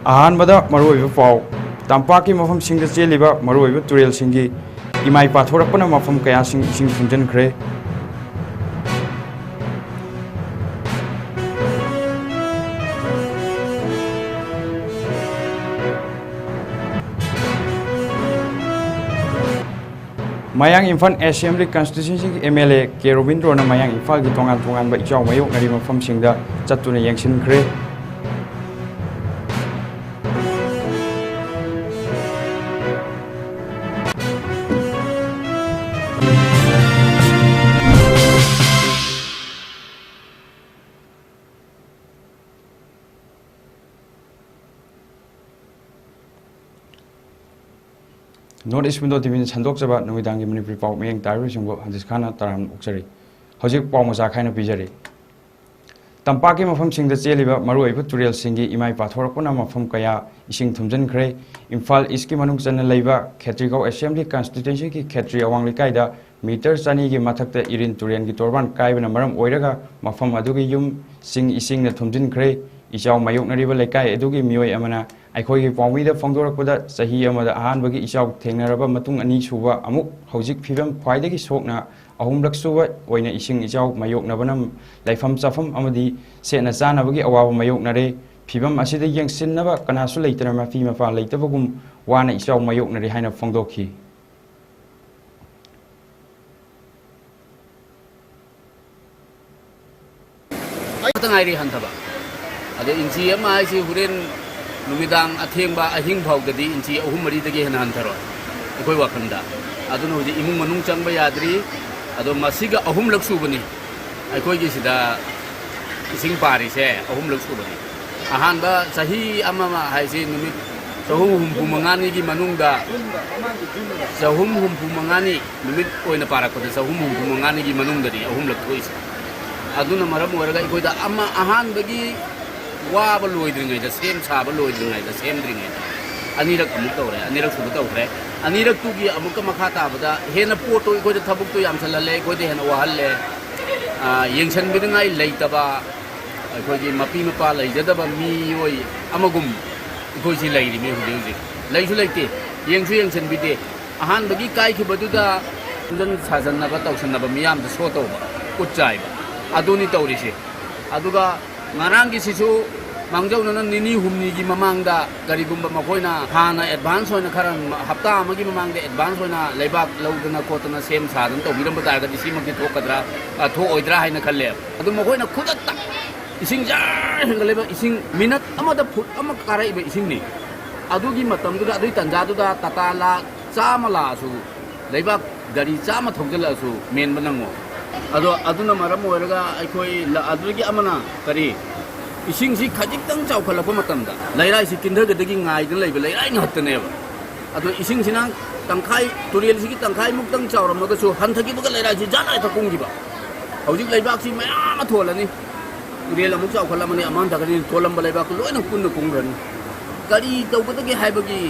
अहानबदा मरुओइबा पाउ तंपाकी मफम सिंग चेलिबा मरुओइबा तुरेल सिंगी इमाई पाथोरपना मफम कया सिंग इसिंग थुंजनख्रे मयांग इम्फाल असेंबली कॉन्स्टिट्यूएंसी की एमएलए के रविंद्रना मयांग इम्फाल की तोंगान तोंगान बा इचाव मायोकनरी मफम सिंगदा चत्तुना यंगसिनख्रे नॉर्थ ईस्ट विंडो टीवी संदोकजब नुमिदांगी मणिपुरी पाउ मयंग तारबसिंगबो हंजिसखाना तराम उक्सरी हौजिक पाउ मचा खाइना पिजरी तंपाकी मफम सिंगदा चेलिबा मरुओइबा तुरेल सिंगी इमाई पाथोरपना मफम कया इसिंग थुमजनख्रे इम्फाल ईस्ट की मनुंग चन्न लैबा खेत्रीगांव असेंबली कॉन्स्टिट्यूएंसी की खेत्री अवांग लिकाइदा मीटर चानी की मथक्ता इरिन तुरेन की तोरबान कायबना मरम ओइरगा मफम अदुगी युम सिंग इसिंगना थुमजनख्रे इचाव मायोकनरिबा लेकाय अदुगी मियोय अमना अखोई पावीद फोंदोरकपदा सही अमदा अहानबगी इचाव थेंगनरबा मतुंग अनि सुबा अमुक हौजिक फिबम ख्वाइदगी सोकना अहुमलक सुबा ओइना इसिंग इचाव मायोकनबनम लाइफम चाफम अमदी सेना चानबगी अवाब मायोकनरे फिबम असिदा यंगसिननबा कनासु लेतना माफी मफा लेतबगुम वाना इचाव मायोकनरे हाइना फोंदोखी तंगाइरी हंथबा अदे इंची अमा आइसी हुरेन नुमिदांग अथेंबा अहिंग फाउददी इंची अहुम मरीदगी हेना हंथरो अखोय वाखंदा अदुन हुजी इमुंग मनुंग चंगबा याद्री अदो मसिगा अहुम लक सुबनी अखोय गी सिदा इसिंग पारिसे अहुम लक सुबनी अहानबा सही अमा हाइसी नुमित चहुम हुमपु मंगानी की मनुंगदा चहुम हुमपु मंगानी नुमित ओइना पारकदा चहुम हुमपु मंगानी की मनुंगदरी अहुम लक थोइस अदुना मरम ओरगा इकोइदा अमा अहानबगी वाब लोइद्रिङैदा सेम साब लोइद्रिङैदा सेमद्रिङैदा अनिरक अमुक तौरे अनिरक सुबु तौरे अनिरक तुगी अमुक मखा ताबदा हेना पोटो इकोइदा थबुक तो यामसलले इकोइदा हेना वाहल्ले येंगसनबिदङाइ लैतबा इकोइगी मपी मपा लैजदबा मियोइ अमगुम इकोइसि लैरि मे हुदे हुदे लैसु लैते येंगसु येंगसनबिदे अहानबगी काइखिबदुदा तुजन साजन्नबा तौसन्नबा मियामदा सो तौबा उच्चाइबा अदुनी तौरिसे अदुगा ngaranggi sisu mangjauna nini humni gi mamangda garigumba makoina hana advance hoina kharan hafta amagi mamangda advance hoina leibak laudana kotana sem sadan to biramba targa disi magi thokadra tho oidra haina khalle adu makoina khudatta ising jar hengaleba ising minute amada foot ama karai be ising ni adugi matam du adui tanja du da tata la chama la su leibak gari chama thokjala su men banango अदो अदुना मरम ओरगा अखोई अदुगी अमना करी इसिंगसी खजिक्तंग चावखलप मतमदा लैराइसि किंधगदगी ngaइदन लैबे लैराइ ngहतनेबा अदो इसिंगसिना तंखाइ तुरेलसिगी तंखाइ मुक्तंग चावरमगसु हंथगिबगा लैराइसि जानाइ थकुंगिबा हौजिक लैबाकसि मयाम थोलनी तुरेल अमुक चावखलमनि अमान थगनि थोलंबा लैबाक लोइना कुन्न कुंगरनि करी तौबदगी हाइबगी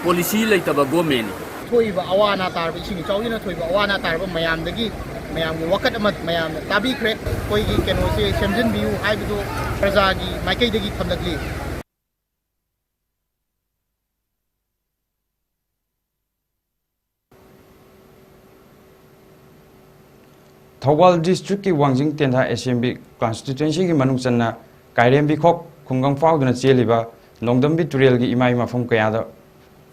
policy लैतबा government थोइबा Awana तारबा इसिंग चावलिना थोइबा Awana तारबा मयामदगी ma'am वकत ma'am ताबीख्रे कोई कनोसे सेमजनबियू हाइबदो प्रजागी माइकैदगी थमलगली Thoubal district की वांजिंग तेंधा assembly constituency की मनुंग चन्ना कायरेम बिखोक खुंगंग फाउदना चेलिबा नोंदमबी तुरेल की इमाई मफम कयादा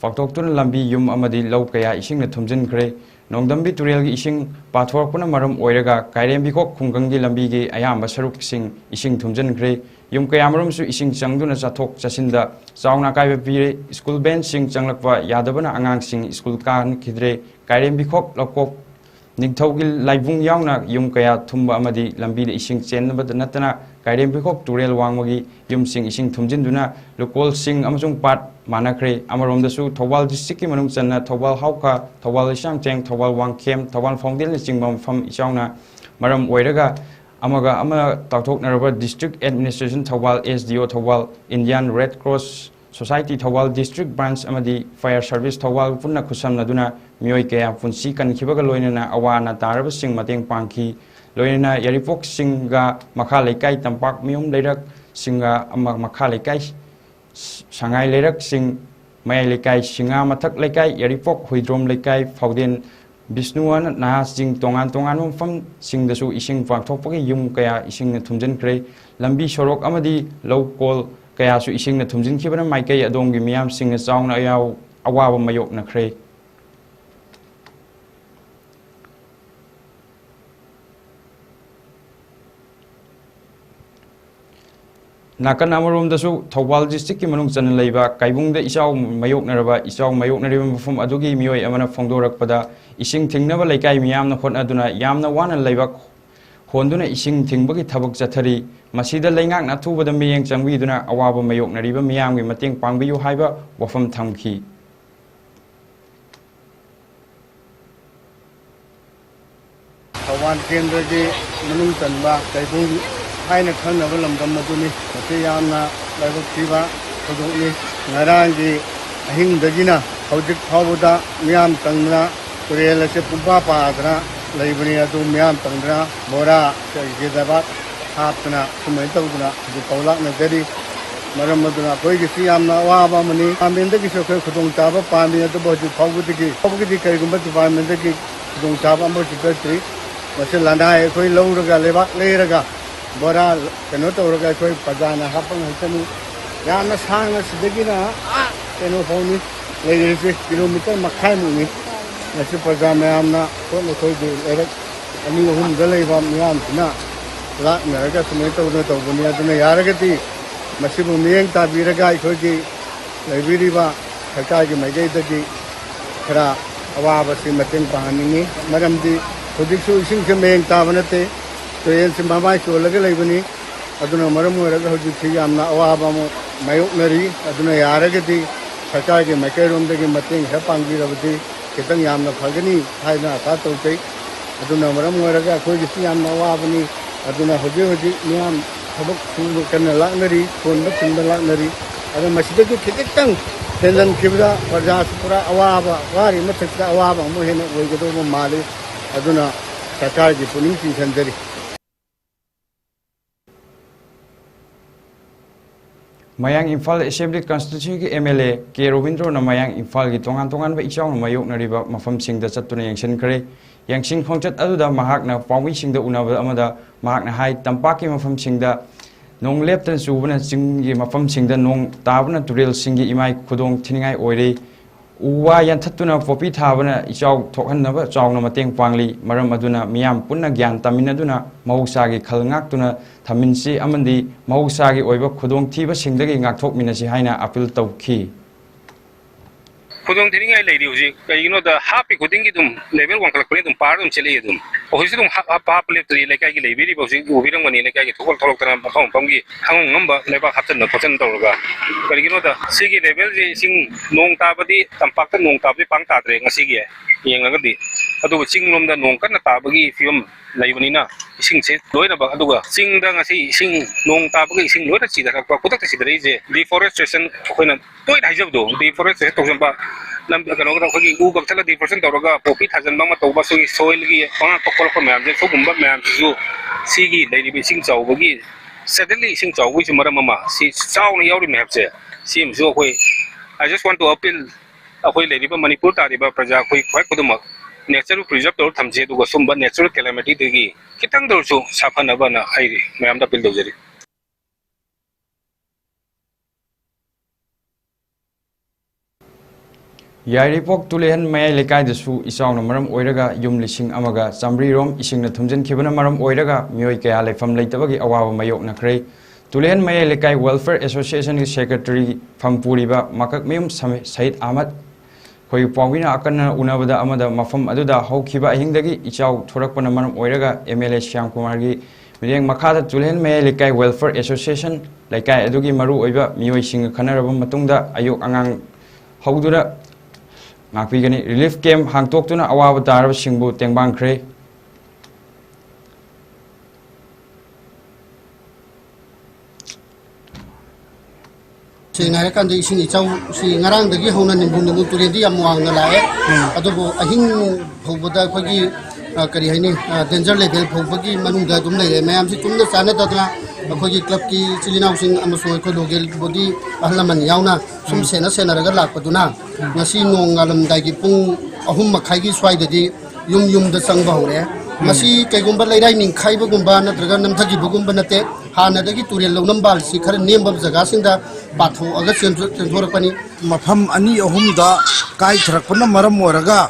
ꯄꯥꯛꯊꯣꯛꯇꯨꯅ ꯂꯝꯕꯤ ꯌꯨꯝ ꯑꯃꯗꯤ ꯂꯧ ꯀꯌꯥ ꯏꯁꯤꯡꯅ ꯊꯨꯝꯖꯤꯟꯈ꯭ꯔꯦ ꯅꯣꯡꯗꯝꯕꯤ ꯇꯨꯔꯦꯜꯒꯤ ꯏꯁꯤꯡ ꯄꯥꯊꯣꯔꯛꯄꯅ ꯃꯔꯝ ꯑꯣꯏꯔꯒ ꯀꯥꯏꯔꯦꯝꯕꯤꯈꯣꯛ ꯈꯨꯡꯒꯪꯒꯤ ꯂꯝꯕꯤꯒꯤ ꯑꯌꯥꯝꯕ ꯁꯔꯨꯛꯁꯤꯡ ꯏꯁꯤꯡ ꯊꯨꯝꯖꯤꯟꯈ꯭ꯔꯦ ꯌꯨꯝ ꯀꯌꯥꯃꯔꯨꯝꯁꯨ ꯏꯁꯤꯡ ꯆꯪꯗꯨꯅ ꯆꯠꯊꯣꯛ ꯆꯠꯁꯤꯟꯗ ꯆꯥꯎꯅ ꯑꯀꯥꯏꯕ ꯄꯤꯔꯦ ꯁ꯭ꯀꯨꯜ ꯕꯦꯟꯁꯤꯡ ꯆꯪꯂꯛꯄ ꯌꯥꯗꯕꯅ ꯑꯉꯥꯡꯁꯤꯡ ꯁ꯭ꯀꯨल ꯀꯥꯍꯟꯈꯤꯗ꯭ꯔꯦ ꯀꯥꯏꯔꯦꯝꯕꯤꯈꯣꯛ ꯂꯧꯀꯣꯛ ꯅꯤꯡꯊꯧꯒꯤ ꯂꯥꯏꯕꯨꯡ ꯌꯥꯎꯅ ꯌꯨꯝ ꯀꯌꯥ ꯊꯨꯝꯕ ꯑꯃꯗꯤ ꯂꯝꯕꯤꯗ ꯏꯁꯤꯡ ꯆꯦꯟꯅꯕꯗ ꯅꯠꯇꯅ ꯀꯥꯏꯔꯦꯝꯕꯤꯈꯣꯛ ꯇꯨꯔꯦꯜ ꯋꯥꯡꯃꯒꯤ ꯌꯨꯝꯁꯤꯡ ꯏꯁꯤꯡ ꯊꯨꯝꯖꯤꯟꯗꯨꯅ ꯂꯨꯀꯣꯜꯁꯤꯡ ꯑꯃꯁꯨꯡ ꯄꯥꯠ ꯃꯥꯟꯅꯈ꯭ꯔꯦ ꯑꯃꯔꯣꯝꯗꯁꯨ ꯊꯧꯕꯥꯜ ꯗꯤꯁꯇ꯭ꯔꯤꯛꯀꯤ ꯃꯅꯨꯡ ꯆꯟꯅ ꯊꯧꯕꯥꯜ ꯍꯥꯎꯈꯥ ꯊꯧꯕꯥꯜ ꯂꯩꯁꯥꯡꯊꯦꯡ ꯊꯧꯕꯥꯜ ꯋꯥꯡꯈꯦꯝ ꯊꯧꯕꯥꯜ ꯐꯥꯎꯗꯦꯜꯅꯆꯤꯡꯕ ꯃꯐꯝ ꯏꯆꯥꯎꯅ ꯃꯔꯝ ꯑꯣꯏꯔꯒ ꯑꯃꯒ ꯑꯃ ꯇꯥꯎꯊꯣꯛꯅꯔꯕ ꯗꯤꯁꯇ꯭ꯔꯤꯛ ꯑꯦꯗꯃꯤꯅꯤꯁꯇ꯭ꯔꯦꯁꯟ ꯊꯧꯕꯥꯜ SDO ꯊꯧꯕꯥꯜ ꯏꯟꯗꯤꯌꯥꯟ ꯔꯦꯗ ꯀ꯭ꯔꯣꯁ ꯁꯣꯁꯥꯏꯇꯤ ꯊꯧꯕꯥꯜ ꯗꯤꯁꯇ꯭ꯔꯤꯛ ꯕ꯭ꯔꯥꯟꯆ ꯑꯃꯗꯤ ꯐꯥꯌꯔ ꯁꯥꯔꯚꯤꯁ ꯊꯧꯕꯥꯜ ꯄꯨꯟꯅ ꯈꯨꯠꯁꯝꯅꯗꯨꯅ ꯃꯤꯑꯣꯏ ꯀꯌꯥ ꯄꯨꯟꯁꯤ ꯀꯟꯈꯤꯕꯒ ꯂꯣꯏꯅꯅ ꯑꯋꯥ ꯑꯅꯥ ꯇꯥꯔꯕꯁꯤꯡ ꯃꯇꯦꯡ ꯄꯥꯡꯈꯤ ꯂꯣꯏꯅꯅ ꯌꯥꯏꯔꯤꯄꯣꯛꯁꯤꯡꯒ ꯃꯈꯥ ꯂꯩꯀꯥꯏ ꯇꯝꯄꯥꯛ ꯃꯌꯨꯝ ꯂꯩꯔꯛꯁꯤꯡꯒ ꯃꯈꯥ ꯂꯩꯀꯥꯏ ꯁꯉꯥꯏ ꯂꯩꯔꯛꯁꯤꯡ ꯃꯌꯥꯏ ꯂꯩꯀꯥꯏ ꯁꯤꯡꯉꯥ ꯃꯊꯛ ꯂꯩꯀꯥꯏ ꯌꯥꯏꯔꯤꯄꯣꯛ ꯍꯨꯏꯗ꯭ꯔꯣꯝ ꯂꯩꯀꯥꯏ ꯐꯥꯎꯗꯦꯟ ꯕꯤꯁꯅꯨꯋꯥꯟ ꯅꯍꯥꯁꯤꯡ ꯇꯣꯉꯥꯟ ꯇꯣꯉꯥꯟꯕ ꯃꯐꯝꯁꯤꯡꯗꯁꯨ ꯏꯁꯤꯡ ꯄꯥꯛꯊꯣꯛꯄꯒꯤ ꯌꯨꯝ ꯀꯌꯥ ꯏꯁꯤꯡꯅ ꯊꯨꯝꯖꯤꯟꯈ꯭ꯔꯦ ꯂꯝꯕꯤ ꯁꯣꯔꯣꯛ ꯑꯃꯗꯤ ꯂꯧꯀꯣꯜ ꯀꯌꯥꯁꯨ ꯏꯁꯤꯡꯅ ꯊꯨꯝꯖꯤꯟꯈꯤꯕꯅ ꯃꯥꯏꯀꯩ ꯑꯗꯣꯝꯒꯤ ꯃꯤꯌꯥꯝꯁꯤꯡꯅ ꯆꯥꯎꯅ ꯑꯋꯥꯕ ꯃꯥꯌꯣꯛꯅꯈ꯭ꯔꯦ ꯅꯥꯀꯟ ꯑꯃꯔꯣꯝꯗꯁꯨ ꯊꯧꯕꯥꯜ ꯗꯤꯁꯇ꯭ꯔꯤꯛꯀꯤ ꯃꯅꯨꯡ ꯆꯟꯅ ꯂꯩꯕ ꯀꯥꯏꯕꯨꯡꯗ ꯏꯆꯥꯎ ꯃꯥꯌꯣꯛꯅꯔꯤꯕ ꯃꯐꯝ ꯑꯗꯨꯒꯤ ꯃꯤꯑꯣꯏ ꯑꯃꯅ ꯐꯣꯡꯗꯣꯔꯛꯄꯗ ꯏꯁꯤꯡ ꯊꯤꯡꯅꯕ ꯂꯩꯀꯥꯏ ꯃꯤꯌꯥꯝꯅ ꯍꯣꯠꯅꯗꯨꯅ ꯌꯥꯝꯅ ꯋꯥꯅ ꯂꯩꯕꯥꯛ ꯍꯣꯟꯗꯨꯅ ꯏꯁꯤꯡ ꯊꯤꯡꯕꯒꯤ ꯊꯕꯛ ꯆꯠꯊꯔꯤ ꯃꯁꯤꯗ ꯂꯩꯉꯥꯛꯅ ꯑꯊꯨꯕꯗ ꯃꯤꯠꯌꯦꯡ ꯆꯪꯕꯤꯗꯨꯅ ꯑꯋꯥꯕ ꯃꯥꯌꯣꯛꯅꯔꯤꯕ ꯃꯤꯌꯥꯝꯒꯤ ꯃꯇꯦꯡ ꯄꯥꯡꯕꯤꯌꯨ ꯍꯥꯏꯕ ꯋꯥꯐꯝ ꯊꯝꯈꯤ ꯊꯧꯕꯥꯜ ꯀꯦꯟꯗ꯭ꯔꯒꯤ ꯃꯅꯨꯡ ꯆꯟꯕ ꯀꯩꯕꯨꯡ ꯍꯥꯏꯅ ꯈꯪꯅꯕ ꯂꯝꯗꯝ ꯑꯗꯨꯅꯤ ꯃꯁꯤ ꯌꯥꯝꯅ ꯂꯥꯏꯕꯛ ꯊꯤꯕ ꯊꯧꯗꯣꯛꯅꯤ ꯉꯔꯥꯡꯒꯤ ꯑꯍꯤꯡꯗꯒꯤꯅ ꯍꯧꯖꯤꯛ ꯐꯥꯎꯕꯗ ꯃꯤꯌꯥꯝ ꯇꯪꯗꯅ ꯇꯨꯔꯦꯜ ꯑꯁꯤ ꯄꯨꯡꯄꯥ ꯄꯥꯗꯅ ꯂꯩꯕꯅꯤ ꯑꯗꯨ ꯃꯤꯌꯥꯝ ꯇꯪꯗꯅ ꯕꯣꯔꯥ ꯖꯦꯗꯕꯥꯠ ꯍꯥꯞꯇꯅ ꯁꯨꯃꯥꯏꯅ ꯇꯧꯗꯅ ꯍꯧꯖꯤꯛ ꯐꯥꯎ ꯂꯥꯛꯅꯖꯔꯤ ꯃꯔꯝ ꯑꯗꯨꯅ ꯑꯩꯈꯣꯏꯒꯤꯁꯤ ꯌꯥꯝꯅ ꯑꯋꯥꯕ ꯑꯃꯅꯤ ꯗꯤꯄꯥꯔꯠꯃꯦꯟꯇꯒꯤꯁꯨ ꯑꯩꯈꯣꯏ ꯈꯨꯗꯣꯡꯆꯥꯕ ꯄꯥꯝꯃꯤ ꯑꯗꯨꯕꯨ ꯍꯧꯖꯤꯛ ꯐꯥꯎꯕꯗꯤ ꯀꯔꯤꯒꯨꯝꯕ ꯗꯤꯄꯥꯔꯠꯃꯦꯟꯇꯒꯤ ꯈꯨꯗꯣꯡꯆꯥꯕ ꯑꯃꯁꯨ ꯆꯠꯇ꯭ꯔꯤ ꯃꯁꯤ ꯂꯅꯥꯏ ꯑꯩꯈꯣꯏ ꯂꯧꯔꯒ ꯂꯩꯕꯥꯛ ꯂꯩꯔꯒ ꯕꯣꯔꯥ ꯀꯩꯅꯣ ꯇꯧꯔꯒ ꯑꯩꯈꯣꯏ ꯄ꯭ꯔꯖꯥꯅ ꯍꯥꯞꯄ ꯉꯥꯛꯇꯅꯤ ꯌꯥꯝꯅ ꯁꯥꯡꯅ ꯁꯤꯗꯒꯤꯅ ꯀꯩꯅꯣ ꯐꯥꯎꯅꯤ ꯂꯩꯔꯤꯁꯤ ꯀꯤꯂꯣꯃꯤꯇꯔ ꯃꯈꯥꯏꯃꯨꯛꯅꯤ ꯃꯁꯤ ꯄ꯭ꯔꯖꯥ ꯃꯌꯥꯝꯅ ꯑꯩꯈꯣꯏꯒꯤ ꯂꯩꯔꯛ ꯑꯅꯤ ꯑꯍꯨꯝꯗ ꯂꯩꯕ ꯃꯤꯌꯥꯝꯁꯤꯅ ꯂꯥꯛꯅꯔꯒ ꯁꯨꯃꯥꯏꯅ ꯇꯧꯕꯅꯤ ꯑꯗꯨꯅ ꯌꯥꯔꯒꯗꯤ ꯃꯁꯤꯕꯨ ꯃꯤꯠꯌꯦꯡ ꯇꯥꯕꯤꯔꯒ ꯑꯩꯈꯣꯏꯒꯤ ꯂꯩꯕꯤꯔꯤꯕ ꯁꯔꯀꯥꯔꯒꯤ ꯃꯥꯏꯀꯩꯗꯒꯤ ꯈꯔ ꯑꯋꯥꯕꯁꯤ ꯃꯇꯦꯡ ꯄꯥꯡꯍꯟꯅꯤꯡꯉꯤ ꯃꯔꯝꯗꯤ ꯍꯧꯖꯤꯛꯁꯨ ꯏꯁꯤꯡꯁꯦ ꯃꯌꯦꯡ ꯇꯥꯕ ꯅꯠꯇꯦ ꯇꯨꯔꯦꯜꯁꯤ ꯃꯃꯥꯏ ꯆꯣꯜꯂꯒ ꯂꯩꯕꯅꯤ ꯑꯗꯨꯅ ꯃꯔꯝ ꯑꯣꯏꯔꯒ ꯍꯧꯖꯤꯛꯁꯤ ꯌꯥꯝꯅ ꯑꯋꯥꯕ ꯑꯃ ꯃꯥꯌꯣꯛꯅꯔꯤ ꯑꯗꯨꯅ ꯌꯥꯔꯒꯗꯤ ꯁꯔꯀꯥꯔꯒꯤ ꯃꯥꯏꯀꯩꯔꯣꯝꯗꯒꯤ ꯃꯇꯦꯡ ꯈꯔ ꯄꯥꯡꯕꯤꯔꯕꯗꯤ ꯈꯤꯇꯪ ꯌꯥꯝꯅ ꯐꯒꯅꯤ ꯍꯥꯏꯅ ꯑꯁꯥ ꯇꯧꯖꯩ ꯑꯗꯨꯅ ꯃꯔꯝ ꯑꯣꯏꯔꯒ ꯑꯩꯈꯣꯏꯒꯤꯁꯤ ꯌꯥꯝꯅ ꯑꯋꯥꯕꯅꯤ ꯑꯗꯨꯅ ꯍꯧꯖꯤꯛ ꯃꯤꯌꯥꯝ ꯊꯕꯛ ꯁꯨꯕ ꯀꯟꯅ ꯂꯥꯛꯅꯔꯤ ꯊꯣꯟꯕ ꯊꯤꯟꯕ ꯂꯥꯛꯅꯔꯤ ꯑꯗꯨ ꯃꯁꯤꯗꯒꯤ ꯈꯤꯇꯪ ꯍꯦꯟꯖꯟꯈꯤꯕꯗ ꯄ꯭ꯔꯖꯥꯁꯨ ꯄꯨꯔꯥ ꯑꯋꯥꯕ ꯋꯥꯔꯤ ꯃꯊꯛꯇ ꯑꯋꯥꯕ ꯑꯃꯨꯛ ꯍꯦꯟꯅ ꯑꯣꯏꯒꯗꯧꯕ ꯃꯥꯜꯂꯤ ꯑꯗꯨꯅ ꯁꯔꯀꯥꯔꯒꯤ ꯄꯨꯛꯅꯤꯡ ꯆꯤꯡꯁꯤꯟꯖꯔꯤ ꯃꯌꯥꯡ ꯏꯝꯐꯥꯜ ꯑꯦꯁꯦꯝꯕ꯭ꯂꯤ ꯀꯟꯁꯇꯤꯇ꯭ꯌꯨꯟꯁꯤꯒꯤ MLA ꯀꯦ ꯔꯣꯕꯤꯟꯗ꯭ꯔꯣꯅ ꯃꯌꯥꯡ ꯏꯝꯐꯥꯜꯒꯤ ꯇꯣꯉꯥꯟ ꯇꯣꯉꯥꯟꯕ ꯏꯆꯥꯎꯅ ꯃꯥꯌꯣꯛꯅꯔꯤꯕ ꯃꯐꯝꯁꯤꯡꯗ ꯆꯠꯇꯨꯅ ꯌꯦꯡꯁꯤꯟꯈ꯭ꯔꯦ ꯌꯦꯡꯁꯤꯟ ꯈꯣꯡꯆꯠ ꯑꯗꯨꯗ ꯃꯍꯥꯛꯅ ꯄꯥꯎꯃꯤꯁꯤꯡꯗ ꯎꯅꯕ ꯑꯃꯗ ꯃꯍꯥꯛꯅ ꯍꯥꯏ ꯇꯝꯄꯥꯛꯀꯤ ꯃꯐꯝꯁꯤꯡꯗ ꯅꯣꯡ ꯂꯦꯞꯇꯅ ꯆꯨꯕꯅ ꯆꯤꯡꯒꯤ ꯃꯐꯝꯁꯤꯡꯗ ꯅꯣꯡ ꯇꯥꯕꯅ ꯇꯨꯔꯦꯜꯁꯤꯡꯒꯤ ꯏꯃꯥꯏ ꯈꯨꯗꯣꯡ ꯊꯤꯅꯤꯡꯉꯥꯏ ꯑꯣꯏꯔꯤ ꯎ ꯋꯥ ꯌꯥꯟꯊꯠꯇꯨꯅ ꯄꯣꯄꯤ ꯊꯥꯕꯅ ꯏꯆꯥꯎ ꯊꯣꯛꯍꯟꯅꯕ ꯆꯥꯎꯅ ꯃꯇꯦꯡ ꯄꯥꯡꯂꯤ ꯃꯔꯝ ꯑꯗꯨꯅ ꯃꯤꯌꯥꯝ ꯄꯨꯟꯅ ꯒ꯭ꯌꯥꯟ ꯇꯥꯃꯤꯟꯅꯗꯨꯅ ꯃꯍꯧꯁꯥꯒꯤ ꯈꯜ ꯉꯥꯛꯇꯨꯅ ꯊꯝꯃꯤꯟꯁꯤ ꯑꯃꯗꯤ ꯃꯍꯧꯁꯥꯒꯤ ꯑꯣꯏꯕ ꯈꯨꯗꯣꯡꯊꯤꯕꯁꯤꯡꯗꯒꯤ ꯉꯥꯛꯊꯣꯛꯃꯤꯟꯅꯁꯤ ꯍꯥꯏꯅ ꯑꯄꯤꯜ ꯇꯧꯈꯤ खुदों थिनी गाय लेरी हुजी कईनो द हापी खुदिंग की तुम लेवल वंकल पने तुम पार तुम चले तुम ओहिसे तुम हाप हाप ले तरी लेकाय की लेबीरी बौसी उबिरंग मनी लेकाय की थोकल थोलक तना मखम पंगी हंग ngamba लेबा हपचन न खोचन तौरगा कईनो द सिगी लेवल जे सिंग नोंग ताबदी तंपाक त नोंग ताबदी पांग ताद्रे ngasiगी yengaगदी अदुग चिंग लोमदा नोंग कन्न ताबगी फियम लेबनिना इसिंग से लोइना बा अदुग चिंग दा ngasi इसिंग नोंग ताबगी इसिंग लोइना चिदरक कुतक चिदरै जे डिफोरेस्टेशन खोइना तोइ हाइजबदो डिफोरेस्टेशन तोजंबा lam kano ga khoi u bak thala 10% tawraga popi thajan bang ma tawba sui soil gi panga tokol ko myam je sugumba myam ju sigi leiri bi sing chawba gi suddenly sing chawbu ju maram ma si chaw na yauri map je sim jo khoi I just want to appeal akhoi leiri ba manipur ta ri ba praja khoi khoi kudumak nature preserve tor thamje du ga sumba natural calamity de gi kitang dor su safana ba na ai myam da appeal dojari Yairipok Tulehan May Lekai the Su Isang Maram Oiraga Yum Lishing Amaga Sambri Rom Ising the Tumjan Kibana Maram Oiraga Mioika Le from Latabagi Awa Mayok Nakre Tulehan May Lekai Welfare Association Secretary from Puriba Makak Mium Said Ahmad Koi Pawina Akana Unavada Amada Mafam Aduda Hokiba Hindagi Ichau Torakana Maram Oiraga MLA Sham Kumargi Miang Makata Tulehan May Lekai Welfare Association Lekai Adugi Maru Oiba Mio Sing Kanarabam Matunda Ayok Angang Haudura Makpigani relief camp hangtoktuna awaba taraba singbu tengbang khre Singara kan di sini cau si ngarang dagi hona nimbun nimbun turi di amuang nalae atau bo ahing bhuboda pagi kari ini danger level bhubogi manungga tumle mayam si tumle sana tatla pagi club ki cilinau sing amasung ko logel body ahlaman yauna sum sena sena raga lak patuna ngasi nong alam dagi pung ahum makhai gi swai dadi yum da sang ba hore masi kaigumba leirai ning khai ba gumba natraga namthagi bugumba nate hana dagi turel lo nambal si khar nemba jaga singda patho aga senthorapani mafam ani ahum da kai thrakpana maram oraga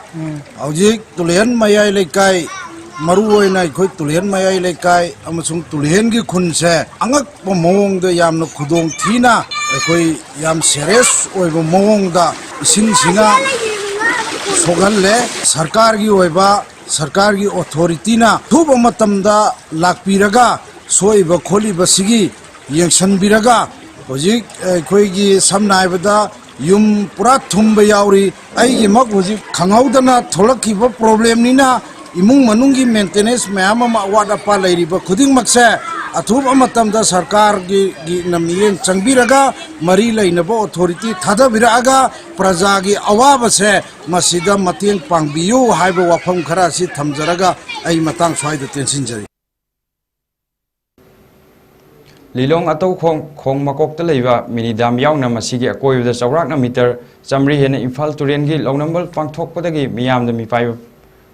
aujik tulian mayai lekai maru oina khoi tulian mayai lekai amasung tulian gi khunse angak bo mong da yamna khudong thina khoi yam serious oibo mong da ising singa sogal le sarkar gi oiba sarkar gi authority na thuba matam da lakpiraga soiba kholi basigi yengsan biraga hojik khoi gi samnai bada yum pura thumba yauri ai gi mak hojik khangaudana tholaki ba problem ni na imung manungi maintenance mayam ma wada pa lairi ba khuding makse athub amatam da sarkar gi namien changbiraga mari laina ba authority thada biraga praja gi awaba se masida mateng pangbiyu haiba wafam khara si thamjaraga ai matang swaida tension jari Lilong Atau Kong Makok Taleva Minidam Yauna Masigi Akoi the Saurakna meter Samri Hen Infal Turengi Long number Pangtok Podagi Miam the Mipai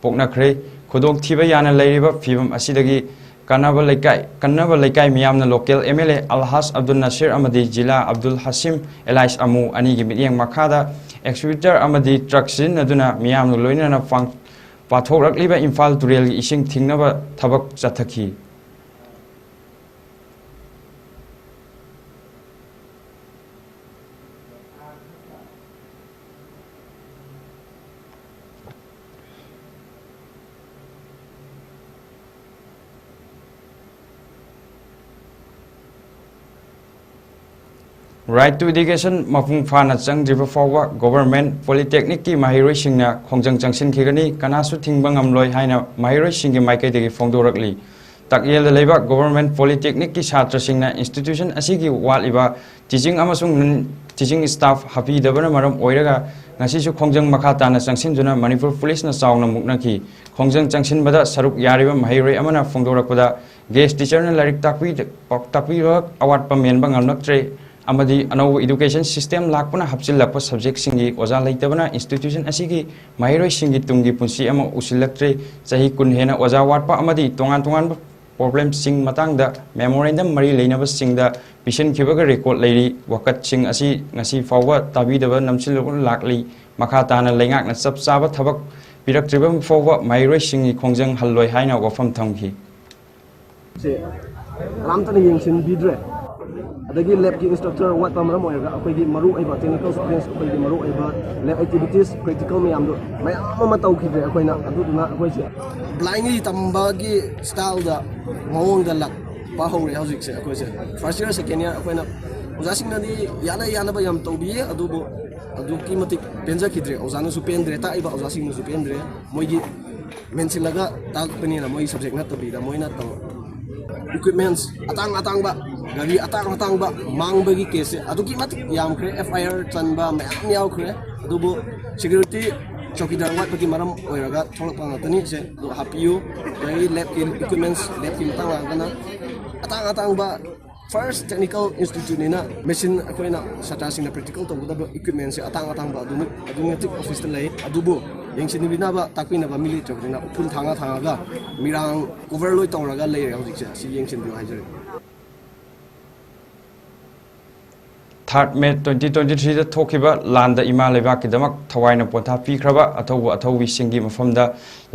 Pokna Kre Kodok Tibayana Lariba Fibam Asidagi Kanava Lekai Miam the local MLA Alhas Abdul Nasir Amadi Jila Abdul Hasim Elias Amu Anigi Midiang Makada Executor Amadi Trucksin Aduna Miam the Loina Fang Patok Liba Infal Turel Ishing Tingnava Tabak Zataki Right to education mafung fana changdriba fawa government polytechnic ki mahiroi singna khongjang changsin khigani kanasu thingbang amloi haina mahiroi singi maikai degi fongdorakli takyel leiba government polytechnic ki chhatra singna institution asigi waliba teaching amasung teaching staff happy dabana maram oiraga ngasi su khongjang makha tana changsin juna manipur police na chawna mukna ki khongjang changsin bada saruk yariba mahiroi amana fongdorakpada guest teacher na larik takwi award pamen bangal naktre Amadi Ano education system lakpana hapsil lakpa subject singi oza laitabana institution asigi mahiroi singi tungi punsi ama usilaktre sahi kun hena oza watpa amadi tongan problem sing matangda memorandum mari leinaba singda pisan khibaga record leiri wakat sing asi ngasi fawa tabidaba namsil lakli makha tana leingak na sab saba thabak piraktribam fawa mahiroi singi khongjang halloi haina wafam thamki se ramtani yengsin bidre adagi lab ki instructor wat pamram oiga akoigi maru aiba technical students akoigi maru aiba lab activities practical mayam do mayam ma tau khidre akoina aduna akoi se blindly tamba gi style da mawong da lak pa hore hauzik se akoi se first year second year akoina ojasing na di yana ba yam tobi adubo aduki matik penja khidre ojana su pendre ta aiba ojasing su pendre moigi mensilaga tak penina moi subject na tobi da moina taw equipments atang ba gari atang ba mang bagi case aduki matik yam kre FIR chanba mayam yaw kre adubo security chokidar wat bagi maram oiraga tholak pangatani se do hapiu gari lab equipments lab ki matang kana atang ba first technical institute nina machine akoina satasing na practical to da equipment se atang ba adung tik office lay adubo yang sini bina ba takui na ba military na upul thanga ga mirang overload tawraga lay haudik se si yang sin bi hajer 3 May 2023 थोखिबा लांदा इमा लेबाकिदमक थवाइना पोथा पीख्रबा अथौबा अथौबिसिंगी मफमदा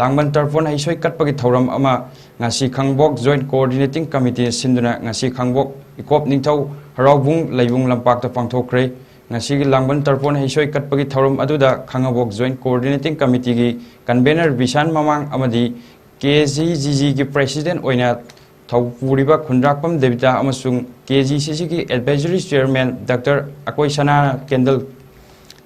लांगबन तरफोन हैसोय कटपगी थौरम अमा ngasi खंगबोक joint coordinating committee सिंदुना ngasi खंगबोक इकोप निंथौ हरावबुंग लैबुंग लंपाकता पांथोखरे ngasi gi langbon tarpon हैसोय कटपगी थौरम अदुदा खंगबोक joint coordinating committee gi convenor विशान ममांग अमदी KGGG gi प्रेसिडेंट ओइना थौपुरिबा खुंद्राकपम देविता अमसुंग KGCC की advisory chairman doctor Akoi Sana candle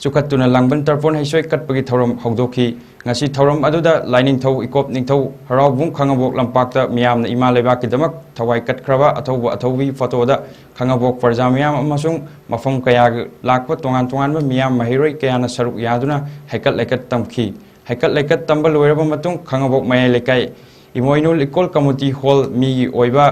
चुखत्तुना लांगबन तरपोन हैसोय कटपगी थौरम हौदोखी ngasi थौरम अदुदा लाइनिंग थौ इकोप निंथौ हरावबुंग खंगबोक लंपाकता मियामना इमा लेबाकिदमक थवाई कटख्रबा अथौबा अथौबी फोटोदा खंगबोक प्रजा मियाम अमसुंग मफम कया लाकप तोंगान तोंगानबा मियाम महिरोय कयाना सरुक यादुना हैकत लेकत तमखी हैकत लेकत तंबल लोयरबा मतुंग खंगबोक मयाय लेकाय इमोइनुल इकोल कम्युनिटी हॉल मी ओइबा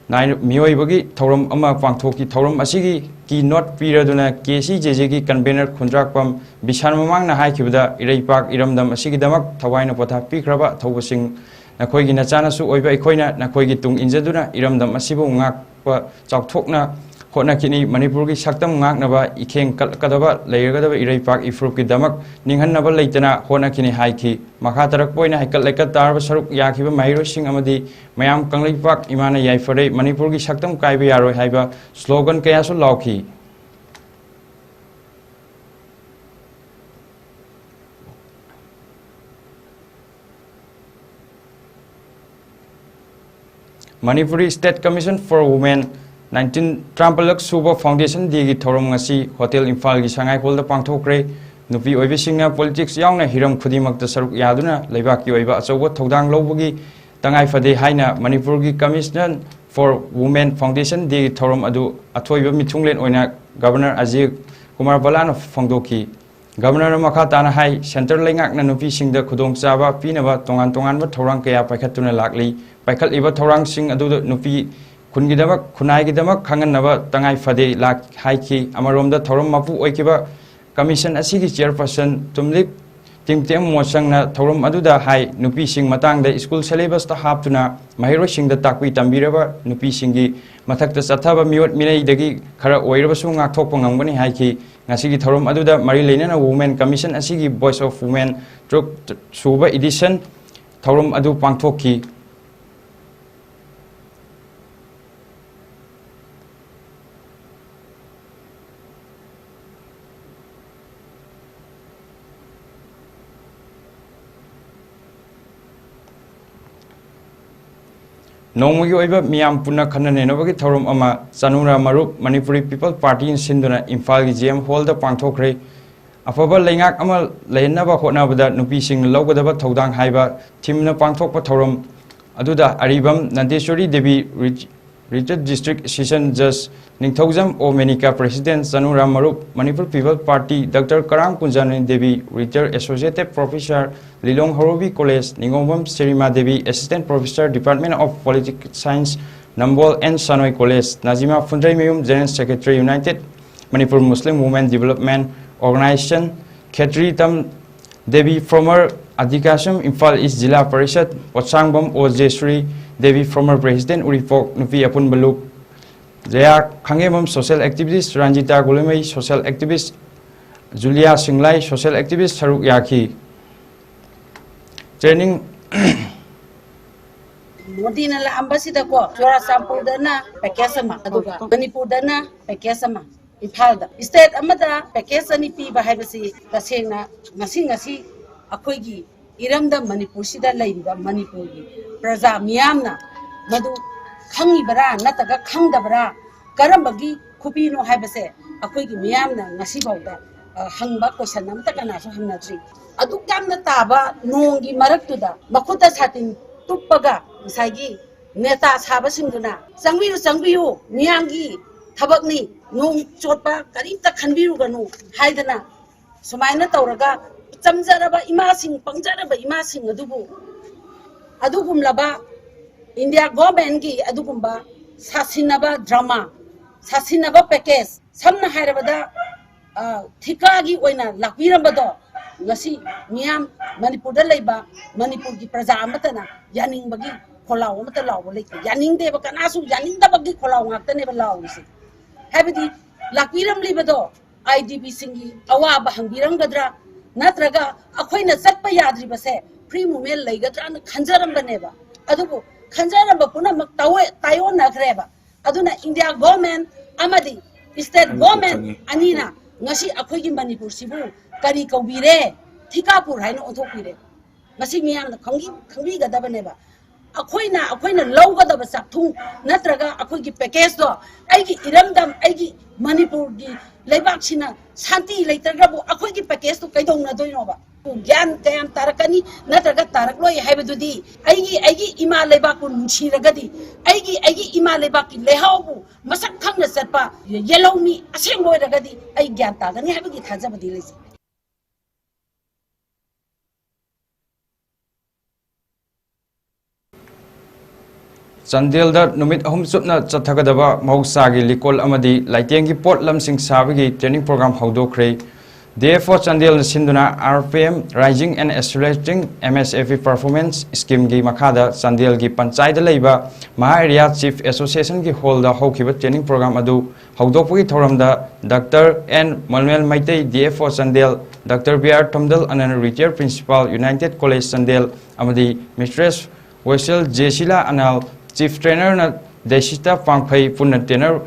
मियोइबगी थौरम अमा पांथोकी थौरम असिगी की नोट पीरदुना KCJJ की कन्वेनर खुंद्राकपम बिशान ममांगना हाइखिबदा इरैपाक इरमदम असिगिदमक थवाइना पोथा पीख्रबा थौबसिंग नखोइगी नचानासु ओइबा इखोइना नखोइगी तुंग इंजदुना इरमदम असिबु ngakpa chawthokna hotnakini Manipur ki saktam ngaknaba ikheng kalkadaba leirgadaba iraipak ifrup ki damak ninghannaba leitana hotnakini haiki makha tarak poina haikal lekat tarba saruk yakhiba mahirosing amadi mayam kanglaipak imana yaifare Manipur ki saktam kaiba yaroi haiba slogan kayasu lauki Manipuri State Commission for Women 19 Trampalak Suba Foundation Digi Thorum ngasi Hotel Imphal gi Shanghai Hall da pangthokre nupi oibisingna politics yaungna hiram khudimakta saruk yaduna leibaki oiba achoba thodang lobagi tangai fade haina Manipur gi Commission for Women Foundation Digi Thorum adu athoiba mithunglen oina Governor Ajay Kumar Balana phongdoki Governor makha tana hai center lengakna nupi singda khudong chaba pinaba tongan tongan ba thorang kaya paikhatuna lakli paikhat iba thorang sing adu nupi खुनगिदमक खुनाइगिदमक खंगनबा तंगाई फदे lakh हाइकी अमरोमदा थौरम मपु ओइकिबा commission असिगी chairperson तुमलिप टिमटेम मोसंगना थौरम अदुदा high नुपी Singh मतंगदा school syllabus ता हापतुना महिरो सिंगदा ताकवी तंबिरबा नुपी सिंगी मथक्ता चथाबा मियोट मिनैदगी खरा ओइरबसु ngakthokpa ngamgani haiki ngasigi थौरम अदुदा मरि लेनना women commission असिगी voice of women ट्रुक सुबा edition थौरम अदु पांगथोकी नोंमगी ओइबा मियाम पुना खननेनबगी थौरम अमा चानुरा मरुप मणिपुरी पीपल पार्टी इन सिंधुना इम्फाल की जेएम हॉल दा पांगथोखरे अफबा लेंगाक अमा लेनबा होनाबदा नुपी सिंग लौगदबा थौदांग हाइबा थिमना पांगथोकपा थौरम अदुदा Aribam Nandeshwari Devi retired district session जज निंगथौजम ओमेनिका प्रेसिडेंट चानुरा मरुप Manipur people party doctor Karam Kunjani Devi retired associated professor Lilong Haoreibi college Ningombam Shrima Devi assistant professor department of political science Nambol and Sanoi college Nazima फुंड्रैमयूम general secretary united Manipur Muslim women development organisation Khetri तम देवी फ्रॉमर अधिकाशम इम्फाल ईस्ट जिला परिषद Pochangbam O Jayashree Devi former president Uripok नुपी अपुन बलुक Jaya Khangembam social activist Ranjita Gulemai social activist Julia Singlai social activist सरुक याखी training Modi ना लांबसिदा को चोरासामपुरदना पैकेज अमा अदुगा मणिपुरदना पैकेज अमा इम्फालदा स्टेट अमदा पैकेज अनि पीबा हाइबसी तसेंगना ngasi अखोइगी इरमदा मणिपुरसिदा लैरिबा मणिपुरगी प्रजा मियामना मदु खंगिबरा नतगा खंगदबरा करमबगी खुपीनो हाइबसे अखोइगी मियामना ngasi बाउदा हंगबा क्वेश्चन अमता कनासु हमनाद्री अदुक यामना ताबा नोंगी मरक्तुदा मखुता सातिन तुप्पगा ngsaigi नेता साबसिंगदुना चंगबियु मियामगी थबकनी नोंग चोटपा करीमता खनबिरुगनु हाइदना सुमाइना तौरगा चमजरबा इमासिंग पंगजरबा इमासिंग अदुगुमलबा इंडिया गवर्नमेंट की अदुगुम्बा सासिनबा ड्रामा सासिनबा पैकेज समना हाइरबदा थिकागी ओइना लाक्बिरबदो ngasi मियाम मणिपुरदा लेबा मणिपुर की प्रजा अमतना यानिंगबगी खोलाव अमता लाव लेते यानिंगदेबा कनासु यानिंगदबगी खोलाव ngaktaनेबा लावसी हाइबदी लापीरमलिबदो IDP सिंगी अवाब हंगीरंगद्रा नत्रगा अखोइना चटप याद्रिबसे फ्री मूवमेंट लेगद्रा न खंजरमबनेबा अदुबो खंजरमब पुनमक तायो नखरेबा अदुना इंडिया गवर्नमेंट अमदी स्टेट गवर्नमेंट अनीना ngasi akhoi gi manipur sibu kari kaubire thikapur haino othokpire ngasi miyam na khangbi ga dabane ba akhoi na low ga daba sakthung natraga akhoi gi package do ai gi iramdam ai gi manipur gi leibak sina shanti leitraga bu akhoi gi package to kaidong na doino ba gyan kayam tarakani natraga tarakloi haibadudi ai gi ima leibak ku nunsiragadi ai gi ima leibak ki lehau bu masak khangna satpa yellow mi aseng loi ragadi ai gyan tagani haibagi thajabadi lesi Chandel da numit ahum chupna chathagadaba mahusagi likol amadi laitengi pot lamsing sabagi training program haudokre therefore Chandel sinduna RPM Rising and Accelerating MSFE Performance Scheme gi makhada Chandel gi panchayat leiba Maha Area Chief Association gi hall da hokiba training program adu haudokpagi thoramda Dr. N. Manuel Maitei therefore Chandel Dr. B.R. Tomdal and retired principal United College Chandel amadi Mistress Wesel Jesila Anal Chief Trainer na Desita Pangpai Punna Trainer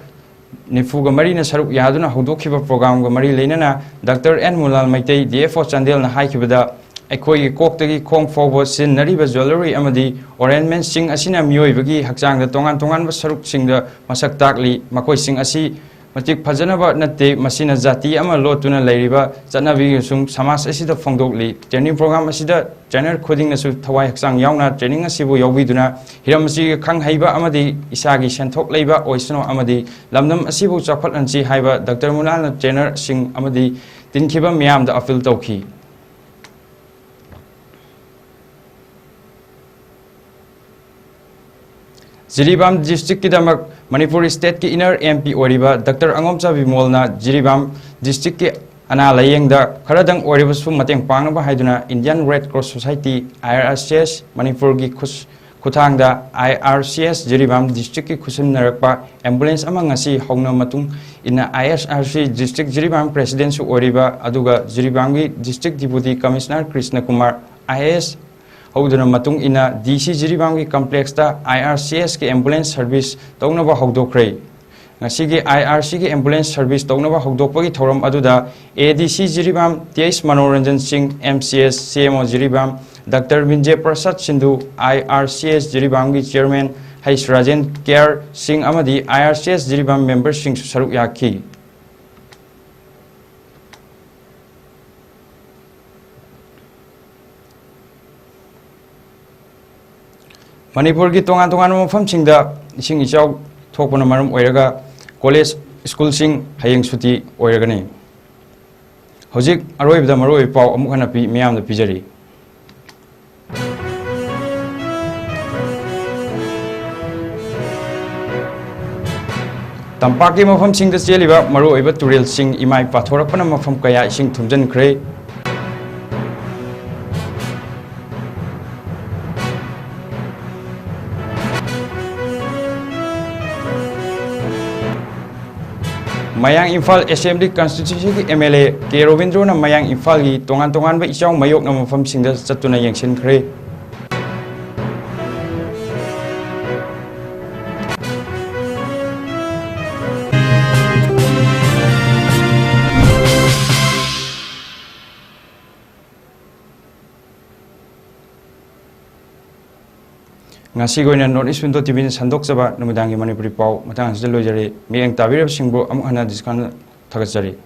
Nifuga Marina Saruk Yaduna Hudokiba program ga Mari Lenana Dr. N. Mulal Maitei DFO Chandel na Haikibada Ekoi Koktagi Kong Forward Sin Nariba Jewelry Amadi Ornament Sing Asina Mioi Bagi Haksang the Tongan Saruk Sing the Masak Takli Makoi Sing Asi Matik Pajanaba Nate Masina Zati Ama Lotuna Lariba Zanavi Sung Samas Asida Fongdokli Training Program Asida Trainer Coding Nasu Tawai Haksang Yauna Training Asibu Yobiduna Hiramasi Kang Haiba Amadi Isagi Shantok Laiba Oisano Amadi Lamnam Asibu Chapat and Si Haiba Dr. Mulana Trainer Sing Amadi Tinkiba Miam the Afil Toki Jiribam District Kidamak Manipur State ki inner MP Oriba Dr. Angomcha Bimolna Jiribam District ki ana layeng da kharadang Oriba su mateng pangnaba haiduna Indian Red Cross Society IRCS Manipur gi khuthang da IRCS Jiribam District ki khusim narakpa ambulance ama ngasi hongna matung ina ISRC District Jiribam President su Oriba aduga Jiribam gi District Deputy Commissioner Krishna Kumar IAS Hauduna matung ina DC Jiribam ki complex da IRCS ki ambulance service taunaba haudokre ngasi gi IRC ki ambulance service taunaba haudokpagi thoram aduda ADC Jiribam TS Manoranjan Singh MCS CMO Jiribam Dr. Vinjay Prasad Sindhu IRCS Jiribam ki chairman Hais Rajen Care Singh amadi IRCS Jiribam member Singh saruk yaki Manipur ki tongan mafam singda ising ichaw thokpana maram oiraga college school sing hayeng suti oiragani hojik aroibda maroi pau amuk hana pi miyam da pijari Tampaki mafam singda cheliba maroiba turel sing imai pathorakpana mafam kaya ising thumjan khre Mayang Imphal Assembly Constituency ki MLA K. Rovindro na Mayang Imphal ki tongan ba isang mayok na mafam singda satuna yengsin khre ngasi goina North East Window TV sandok jaba numidangi Manipuri pau matang asida lojari miyang tabirab singbo amuk hana diskan thagatsari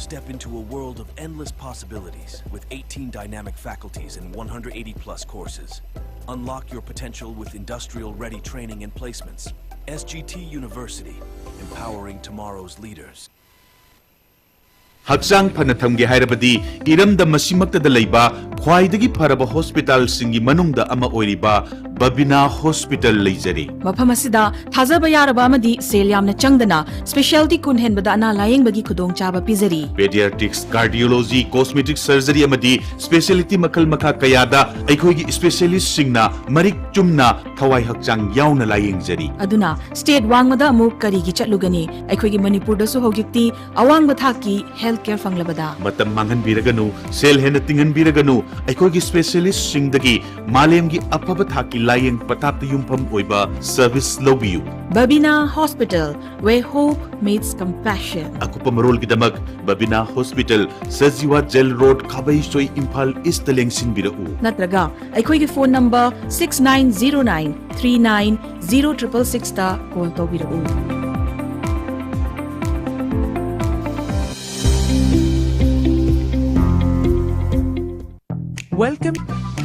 Step into a world of endless possibilities with 18 dynamic faculties and 180 plus courses. Unlock your potential with industrial-ready training and placements. SGT University, empowering tomorrow's leaders. Hakchang phana thamge hairabadi iramda masimakta leiba khwaidagi pharaba hospital singi manungda ama oiriba Babina Hospital leijari. Mafam asida thajaba yaraba amadi sel yamna changdana specialty kun henbada ana layeng khudong chaba pizari. Pediatrics, cardiology, cosmetic surgery amadi specialty makal makha kayada aikhoigi specialist singna marik chumna thawai hakchang yauna layeng jari. Aduna state wangmada amuk karigi chatlugani aikhoigi Manipur da su hogikti awang bathaki healthcare fanglabada. Matam mangan biraganu sel hena tingan biraganu aikhoigi specialist singdagi malemgi apaba thaki layeng patap yumpham oiba service lobiyu. Babina Hospital, where hope meets compassion. Akupa marol gidamak Babina Hospital, Sajiwa Jail Road, Kabai Soy Impal East Lengsin Birau. Natraga, aikhoigi phone number 6909 390666 ta call to birau. Welcome.